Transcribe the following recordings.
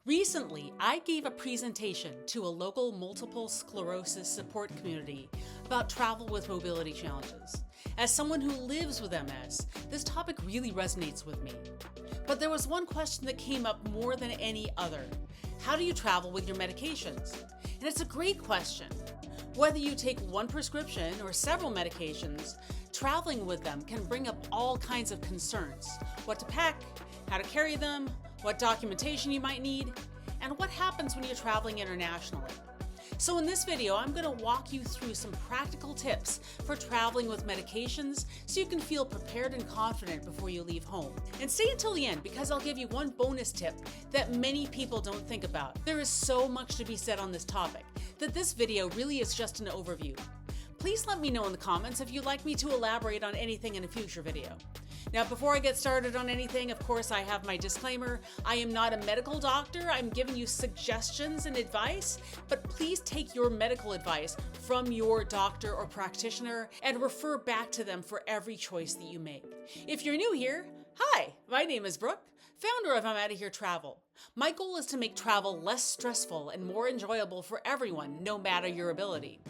Recently, I gave a presentation to a local multiple sclerosis support community about travel with mobility challenges. As someone who lives with MS, this topic really resonates with me. But there was one question that came up more than any other. How do you travel with your medications? And it's a great question. Whether you take one prescription or several medications, traveling with them can bring up all kinds of concerns. What to pack, how to carry them, what documentation you might need, and what happens when you're traveling internationally. So in this video, I'm going to walk you through some practical tips for traveling with medications so you can feel prepared and confident before you leave home. And stay until the end because I'll give you one bonus tip that many people don't think about. There is so much to be said on this topic that this video really is just an overview. Please let me know in the comments if you'd like me to elaborate on anything in a future video. Now, before I get started on anything, of course, I have my disclaimer. I am not a medical doctor. I'm giving you suggestions and advice, but please take your medical advice from your doctor or practitioner and refer back to them for every choice that you make. If you're new here, hi, my name is Brooke, founder of I'm Outta Here Travel. My goal is to make travel less stressful and more enjoyable for everyone, no matter your ability.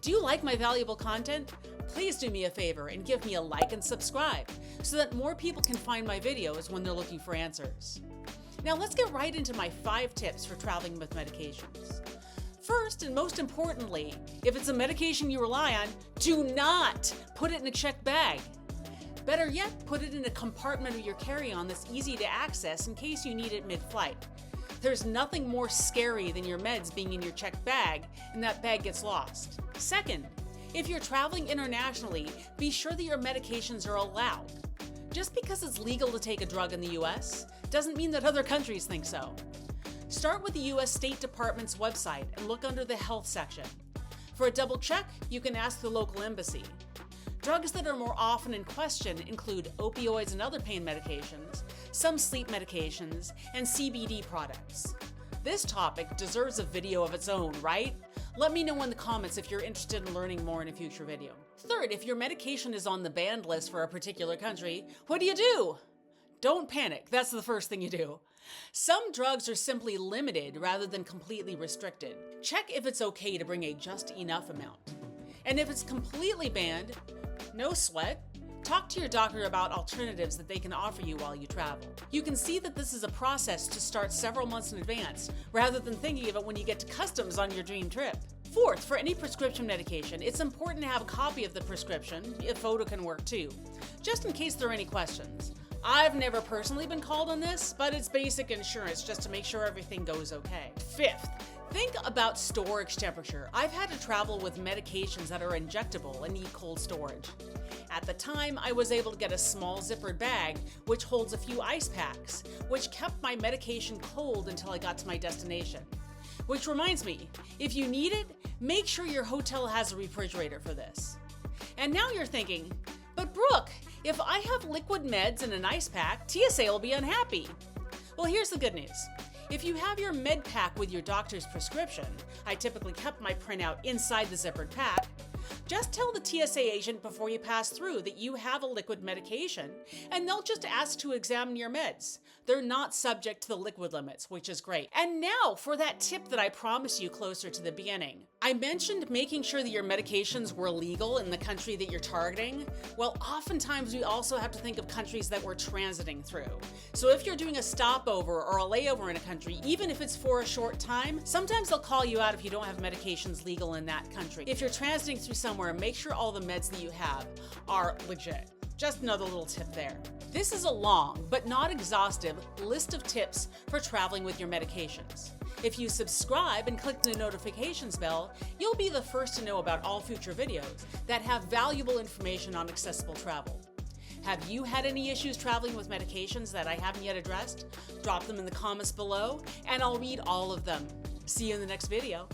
Do you like my valuable content? Please do me a favor and give me a like and subscribe so that more people can find my videos when they're looking for answers. Now let's get right into my 5 tips for traveling with medications. First, and most importantly, if it's a medication you rely on, do not put it in a checked bag. Better yet, put it in a compartment of your carry-on that's easy to access in case you need it mid-flight. There's nothing more scary than your meds being in your checked bag and that bag gets lost. Second, if you're traveling internationally, be sure that your medications are allowed. Just because it's legal to take a drug in the US doesn't mean that other countries think so. Start with the US State Department's website and look under the health section. For a double check, you can ask the local embassy. Drugs that are more often in question include opioids and other pain medications, some sleep medications, and CBD products. This topic deserves a video of its own, right? Let me know in the comments if you're interested in learning more in a future video. Third, if your medication is on the banned list for a particular country, what do? Don't panic, that's the first thing you do. Some drugs are simply limited rather than completely restricted. Check if it's okay to bring a just enough amount. And if it's completely banned, no sweat. Talk to your doctor about alternatives that they can offer you while you travel. You can see that this is a process to start several months in advance, rather than thinking of it when you get to customs on your dream trip. Fourth, for any prescription medication, it's important to have a copy of the prescription. A photo can work too, just in case there are any questions. I've never personally been called on this, but it's basic insurance just to make sure everything goes okay. Fifth, think about storage temperature. I've had to travel with medications that are injectable and need cold storage. At the time, I was able to get a small zippered bag, which holds a few ice packs, which kept my medication cold until I got to my destination. Which reminds me, if you need it, make sure your hotel has a refrigerator for this. And now you're thinking, but Brooke, if I have liquid meds in an ice pack, TSA will be unhappy. Well, here's the good news. If you have your med pack with your doctor's prescription, I typically kept my printout inside the zippered pack, just tell the TSA agent before you pass through that you have a liquid medication, and they'll just ask to examine your meds. They're not subject to the liquid limits, which is great. And now for that tip that I promised you closer to the beginning. I mentioned making sure that your medications were legal in the country that you're targeting. Well, oftentimes we also have to think of countries that we're transiting through. So if you're doing a stopover or a layover in a country, even if it's for a short time, sometimes they'll call you out if you don't have medications legal in that country. If you're transiting through somewhere, make sure all the meds that you have are legit. Just another little tip there. This is a long, but not exhaustive, list of tips for traveling with your medications. If you subscribe and click the notifications bell, you'll be the first to know about all future videos that have valuable information on accessible travel. Have you had any issues traveling with medications that I haven't yet addressed? Drop them in the comments below, and I'll read all of them. See you in the next video.